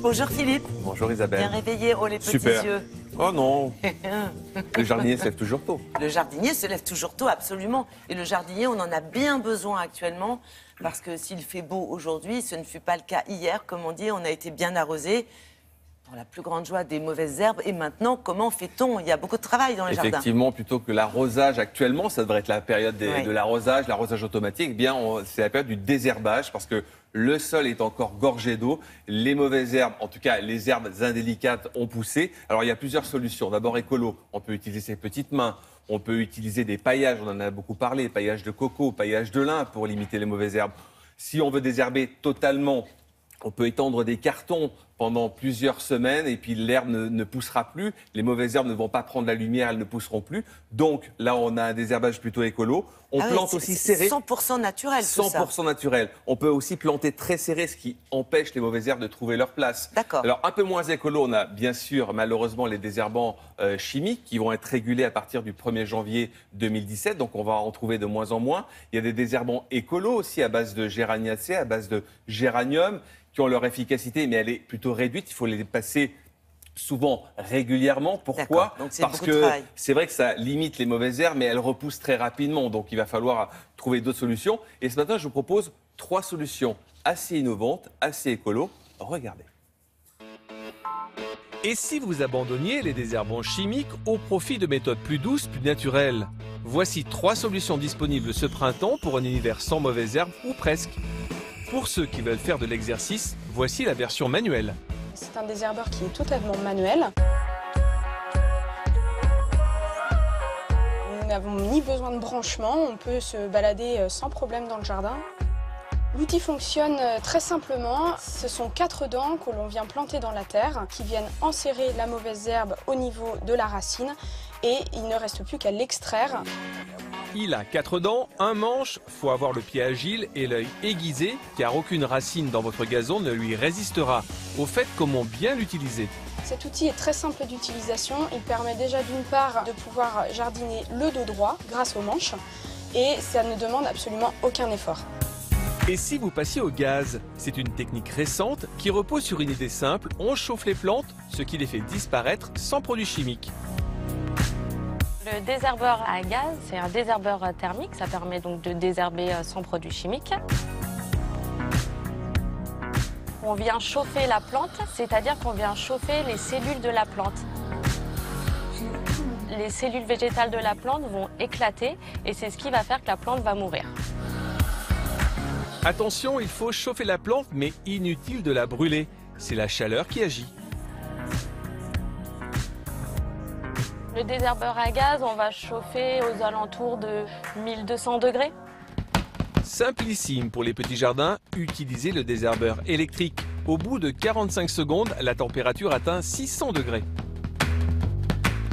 Bonjour Philippe. Bonjour Isabelle. Bien réveillé, oh les petits Super. yeux. Oh non, le jardinier se lève toujours tôt. Le jardinier se lève toujours tôt, absolument. Et le jardinier, on en a bien besoin actuellement, parce que s'il fait beau aujourd'hui, ce ne fut pas le cas hier. Comme on dit, on a été bien arrosé. Pour la plus grande joie des mauvaises herbes. Et maintenant, comment fait-on? Il y a beaucoup de travail dans les jardins. Effectivement, plutôt que l'arrosage actuellement, ça devrait être la période de l'arrosage automatique, eh bien, c'est la période du désherbage parce que le sol est encore gorgé d'eau. Les mauvaises herbes, en tout cas les herbes indélicates, ont poussé. Alors, il y a plusieurs solutions. D'abord, écolo, on peut utiliser ses petites mains. On peut utiliser des paillages, on en a beaucoup parlé, paillage de coco, paillage de lin pour limiter les mauvaises herbes. Si on veut désherber totalement, on peut étendre des cartons pendant plusieurs semaines et puis l'herbe ne poussera plus. Les mauvaises herbes ne vont pas prendre la lumière, elles ne pousseront plus. Donc là, on a un désherbage plutôt écolo. On plante aussi serré. 100% naturel, tout ça. 100% naturel. On peut aussi planter très serré, ce qui empêche les mauvaises herbes de trouver leur place. D'accord. Alors un peu moins écolo, on a bien sûr malheureusement les désherbants chimiques qui vont être régulés à partir du 1er janvier 2017. Donc on va en trouver de moins en moins. Il y a des désherbants écolos aussi à base de géraniacées, à base de géranium, qui ont leur efficacité, mais elle est plutôt réduite. Il faut les passer souvent régulièrement. Pourquoi? Parce que c'est vrai que ça limite les mauvaises herbes, mais elles repoussent très rapidement. Donc il va falloir trouver d'autres solutions. Et ce matin, je vous propose 3 solutions assez innovantes, assez écolo. Regardez. Et si vous abandonniez les désherbants chimiques au profit de méthodes plus douces, plus naturelles? Voici 3 solutions disponibles ce printemps pour un univers sans mauvaises herbes, ou presque. Pour ceux qui veulent faire de l'exercice, voici la version manuelle. C'est un désherbeur qui est totalement manuel. Nous n'avons ni besoin de branchement, on peut se balader sans problème dans le jardin. L'outil fonctionne très simplement. Ce sont 4 dents que l'on vient planter dans la terre qui viennent enserrer la mauvaise herbe au niveau de la racine et il ne reste plus qu'à l'extraire. Il a 4 dents, un manche, faut avoir le pied agile et l'œil aiguisé car aucune racine dans votre gazon ne lui résistera. Au fait, comment bien l'utiliser? Cet outil est très simple d'utilisation. Il permet déjà d'une part de pouvoir jardiner le dos droit grâce aux manches et ça ne demande absolument aucun effort. Et si vous passiez au gaz? C'est une technique récente qui repose sur une idée simple, on chauffe les plantes, ce qui les fait disparaître sans produits chimiques. Le désherbeur à gaz, c'est un désherbeur thermique, ça permet donc de désherber sans produits chimiques. On vient chauffer la plante, c'est-à-dire qu'on vient chauffer les cellules de la plante. Les cellules végétales de la plante vont éclater et c'est ce qui va faire que la plante va mourir. Attention, il faut chauffer la plante, mais inutile de la brûler. C'est la chaleur qui agit. Le désherbeur à gaz, on va chauffer aux alentours de 1200 degrés. Simplissime pour les petits jardins, utilisez le désherbeur électrique. Au bout de 45 secondes, la température atteint 600 degrés.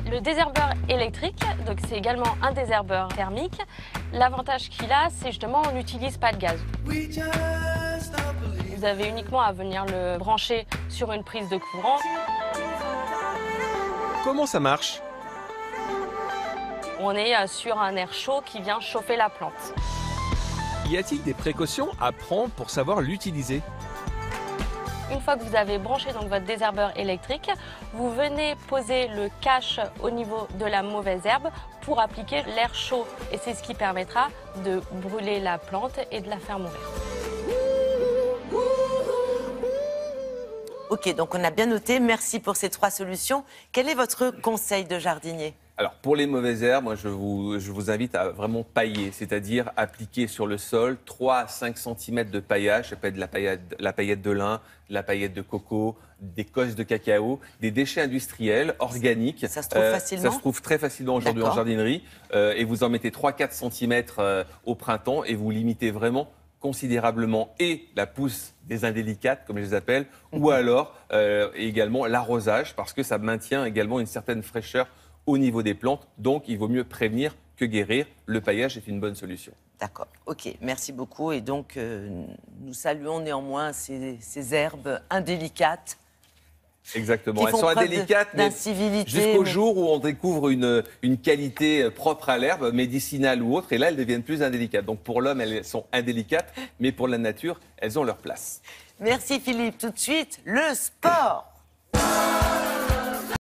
Le désherbeur électrique, donc c'est également un désherbeur thermique. L'avantage qu'il a, c'est justement on n'utilise pas de gaz. Vous avez uniquement à venir le brancher sur une prise de courant. Comment ça marche? On est sur un air chaud qui vient chauffer la plante. Y a-t-il des précautions à prendre pour savoir l'utiliser? Une fois que vous avez branché donc votre désherbeur électrique, vous venez poser le cache au niveau de la mauvaise herbe pour appliquer l'air chaud. Et c'est ce qui permettra de brûler la plante et de la faire mourir. Ok, donc on a bien noté. Merci pour ces 3 solutions. Quel est votre conseil de jardinier? Alors, pour les mauvaises herbes, moi, je vous invite à vraiment pailler, c'est-à-dire appliquer sur le sol 3 à 5 cm de paillage. Ça peut être de la paillette de lin, de la paillette de coco, des cosses de cacao, des déchets industriels, organiques. Ça se trouve facilement? Ça se trouve très facilement aujourd'hui en jardinerie. Et vous en mettez 3-4 cm au printemps et vous limitez vraiment considérablement et la pousse des indélicates, comme je les appelle, ou alors également l'arrosage, parce que ça maintient également une certaine fraîcheur au niveau des plantes. Donc, il vaut mieux prévenir que guérir. Le paillage est une bonne solution. D'accord, ok, merci beaucoup. Et donc, nous saluons néanmoins ces herbes indélicates Exactement. Qui Elles font sont preuve indélicates, mais d'incivilité, jusqu'au mais- jour où on découvre une qualité propre à l'herbe, médicinale ou autre, et là, elles deviennent plus indélicates. Donc pour l'homme, elles sont indélicates, mais pour la nature, elles ont leur place. Merci Philippe. Tout de suite, le sport.